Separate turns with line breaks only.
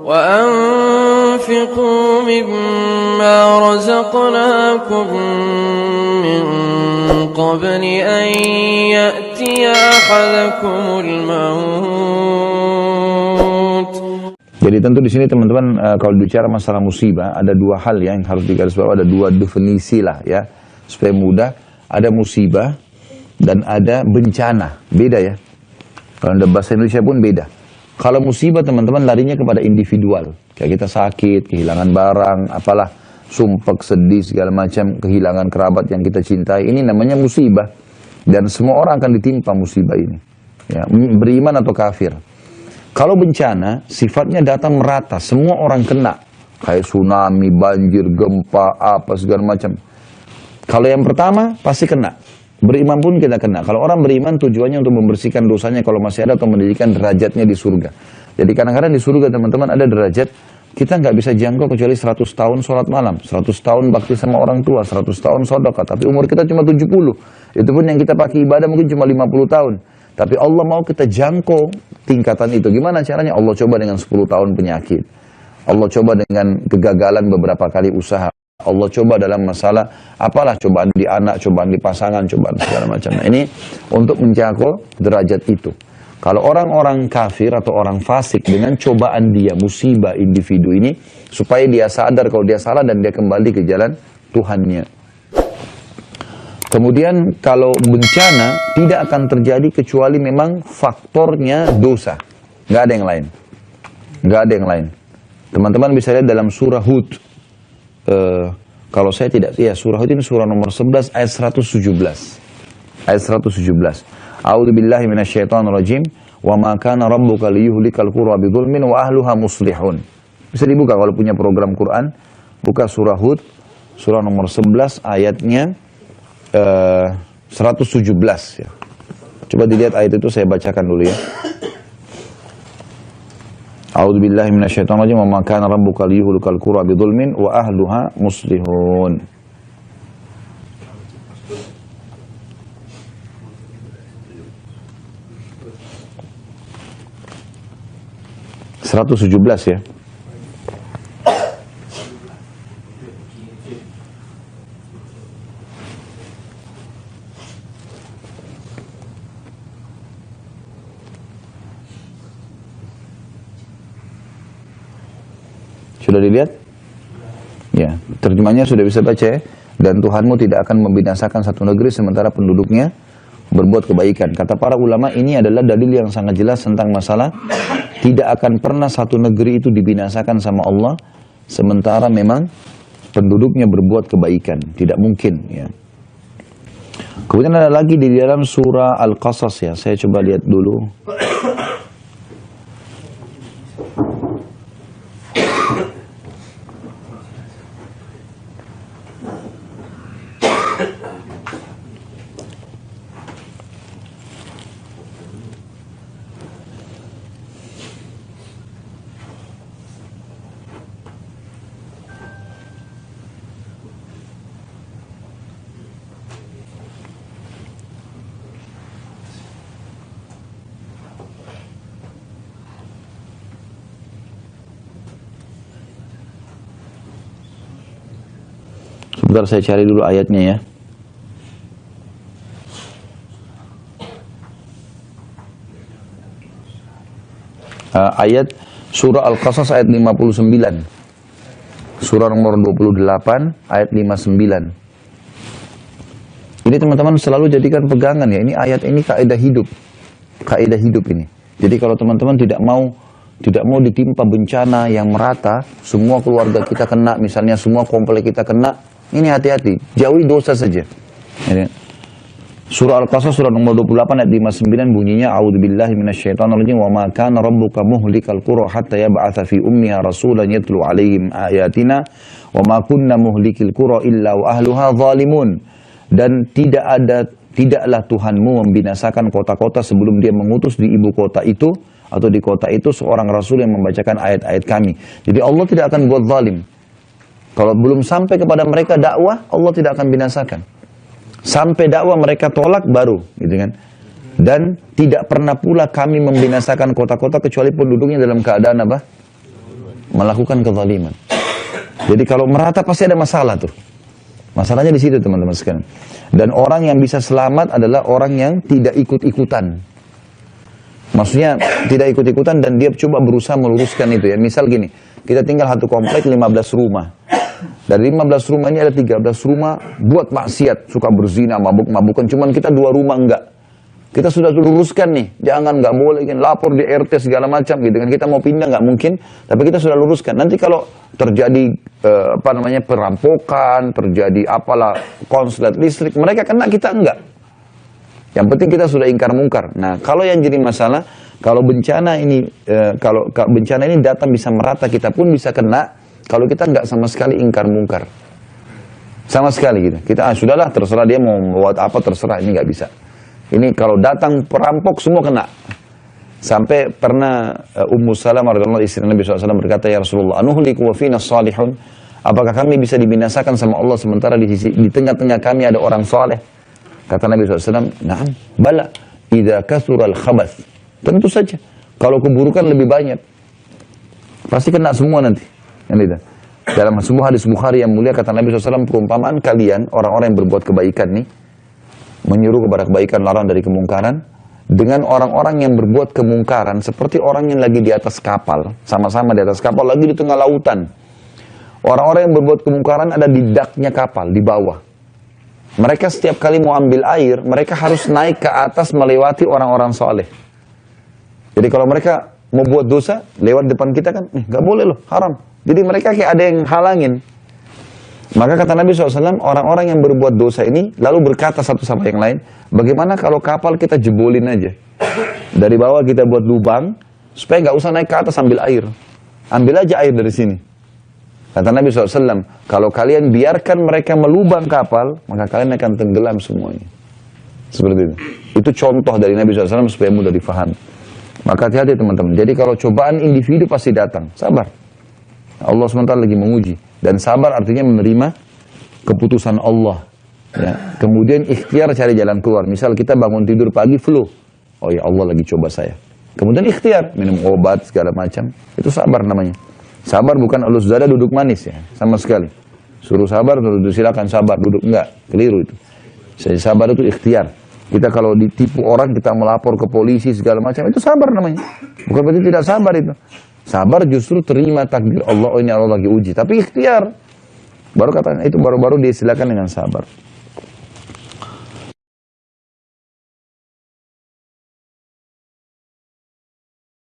وأنفقوا مما رزقناكم من قبل أن يأتي أحدكم الموت.
Jadi tentu di sini teman-teman kalau bicara masalah musibah ada dua hal yang harus digarisbawahi, ada dua definisi lah ya supaya mudah. Ada musibah dan ada bencana, beda ya. Kalau dalam bahasa Indonesia pun beda. Kalau musibah teman-teman larinya kepada individual, kayak kita sakit, kehilangan barang, apalah, sumpek, sedih segala macam, kehilangan kerabat yang kita cintai, ini namanya musibah. Dan semua orang akan ditimpa musibah ini, ya, beriman atau kafir. Kalau bencana, sifatnya datang merata, semua orang kena. Kayak tsunami, banjir, gempa, apa segala macam. Kalau yang pertama, pasti kena. Beriman pun kita kena. Kalau orang beriman tujuannya untuk membersihkan dosanya kalau masih ada atau mendirikan derajatnya di surga. Jadi kadang-kadang di surga teman-teman ada derajat, kita nggak bisa jangkau kecuali 100 tahun sholat malam, 100 tahun bakti sama orang tua, 100 tahun sedekah. Tapi umur kita cuma 70. Itu pun yang kita pakai ibadah mungkin cuma 50 tahun. Tapi Allah mau kita jangkau tingkatan itu. Gimana caranya? Allah coba dengan 10 tahun penyakit. Allah coba dengan kegagalan beberapa kali usaha. Allah coba dalam masalah apalah, cobaan di anak, cobaan di pasangan, cobaan segala macam. Nah, ini untuk menjangkau derajat itu. Kalau orang-orang kafir atau orang fasik dengan cobaan dia, musibah individu ini, supaya dia sadar kalau dia salah dan dia kembali ke jalan Tuhannya. Kemudian kalau bencana tidak akan terjadi kecuali memang faktornya dosa. Nggak ada yang lain. Nggak ada yang lain. Teman-teman bisa lihat dalam surah Hud. Kalau saya tidak, ya surah Hud ini surah nomor 11 ayat 117. Ayat 117. A'udzubillahi minasyaitonirrajim. Wa ma kana rabbuka liyuhlikal qura bidzulmin wa ahluha muslihun. Bisa dibuka kalau punya program Quran. Buka surah Hud, surah nomor 11 ayatnya 117 ya. Coba dilihat ayat itu, saya bacakan dulu ya. A'udzubillahi minasyaitonirrajim wa ma kana rabbuka liyuhlikal qura bidzulmin wa ahluha muslihun. ya. Sudah dilihat? Ya, terjemahnya sudah bisa baca ya. Dan Tuhanmu tidak akan membinasakan satu negeri sementara penduduknya berbuat kebaikan. Kata para ulama, ini adalah dalil yang sangat jelas tentang masalah tidak akan pernah satu negeri itu dibinasakan sama Allah sementara memang penduduknya berbuat kebaikan. Tidak mungkin ya. Kemudian ada lagi di dalam surah Al-Qasas ya. Saya coba lihat dulu. Sebentar saya cari dulu ayatnya ya. Ayat surah Al-Qasas ayat 59. Surah nomor 28 ayat 59. Ini teman-teman selalu jadikan pegangan ya. Ini ayat ini kaidah hidup. Kaidah hidup ini. Jadi kalau teman-teman tidak mau ditimpa bencana yang merata, semua keluarga kita kena, misalnya semua komplek kita kena, ini hati-hati, jauhi dosa saja. Surah Al-Qasas surah nomor 28 ayat 59 bunyinya, A'udzubillahi minasyaitonirrajim wa ma kana rabbuka muhlikal qura hatta yab'atsa fi ummiha rasulan yatlu 'alaihim ayatina wa ma kunna muhlikil qura illa wa ahluha zalimun. Dan tidaklah Tuhanmu membinasakan kota-kota sebelum dia mengutus di ibu kota itu atau di kota itu seorang rasul yang membacakan ayat-ayat kami. Jadi Allah tidak akan buat zalim. Kalau belum sampai kepada mereka dakwah, Allah tidak akan binasakan. Sampai dakwah mereka tolak baru, gitu kan? Dan tidak pernah pula kami membinasakan kota-kota kecuali penduduknya dalam keadaan apa? melakukan kezaliman. Jadi kalau merata pasti ada masalah tuh. Masalahnya di situ teman-teman sekalian. Dan orang yang bisa selamat adalah orang yang tidak ikut-ikutan. Maksudnya tidak ikut-ikutan dan dia coba berusaha meluruskan itu ya. Misal gini, kita tinggal satu komplek 15 rumah. Dari 15 rumah ini ada 13 rumah buat maksiat, suka berzina, mabuk-mabukan. Cuman kita 2 rumah enggak. Kita sudah luruskan nih, jangan, nggak boleh, lapor di RT segala macam gitu kan. Kita mau pindah nggak mungkin, tapi kita sudah luruskan. Nanti kalau terjadi perampokan, terjadi apalah konslet listrik, mereka kena, kita enggak. Yang penting kita sudah ingkar mungkar. Nah, kalau yang jadi masalah, kalau bencana ini bencana ini datang bisa merata, kita pun bisa kena. Kalau kita nggak sama sekali ingkar mungkar, sama sekali gitu. Kita sudahlah, terserah dia mau buat apa, terserah, ini nggak bisa. Ini kalau datang perampok semua kena. Sampai pernah Ummu Salamah radhiyallahu anha istri Nabi SAW berkata, ya Rasulullah, anuhliku wa fina salihun. Apakah kami bisa dibinasakan sama Allah sementara di tengah-tengah kami ada orang saleh? Kata Nabi SAW, na'am, bala, idza kathural khabath. Tentu saja, kalau keburukan lebih banyak, pasti kena semua nanti. Dalam sebuah hadis Bukhari yang mulia kata Nabi SAW, perumpamaan kalian, orang-orang yang berbuat kebaikan nih, menyuruh kepada kebaikan, larang dari kemungkaran, dengan orang-orang yang berbuat kemungkaran seperti orang yang lagi di atas kapal, sama-sama di atas kapal, lagi di tengah lautan. Orang-orang yang berbuat kemungkaran ada di daknya kapal, di bawah. Mereka setiap kali mau ambil air, mereka harus naik ke atas melewati orang-orang soleh. Jadi kalau mereka mau buat dosa, lewat depan kita kan, nggak boleh loh, haram. Jadi mereka kayak ada yang halangin. Maka kata Nabi SAW, orang-orang yang berbuat dosa ini lalu berkata satu sama yang lain, bagaimana kalau kapal kita jebolin aja? Dari bawah kita buat lubang, supaya nggak usah naik ke atas ambil air. Ambil aja air dari sini. Kata Nabi SAW, kalau kalian biarkan mereka melubang kapal, maka kalian akan tenggelam semuanya. Seperti itu. Itu contoh dari Nabi SAW supaya mudah difahami. Maka hati-hati teman-teman. Jadi kalau cobaan individu pasti datang. Sabar. Allah SWT lagi menguji. Dan sabar artinya menerima keputusan Allah. Ya. Kemudian ikhtiar cari jalan keluar. Misal kita bangun tidur pagi flu. Oh ya Allah lagi coba saya. Kemudian ikhtiar. Minum obat segala macam. Itu sabar namanya. Sabar bukan elus dada duduk manis ya. Sama sekali. Suruh sabar, silakan sabar. Duduk enggak. Keliru itu. Jadi sabar itu ikhtiar. Kita kalau ditipu orang, kita melapor ke polisi segala macam. Itu sabar namanya. Bukan berarti tidak sabar itu. Sabar justru terima takdir Allah, oh ini Allah lagi uji. Tapi ikhtiar. Baru katanya itu baru-baru dia silakan dengan sabar.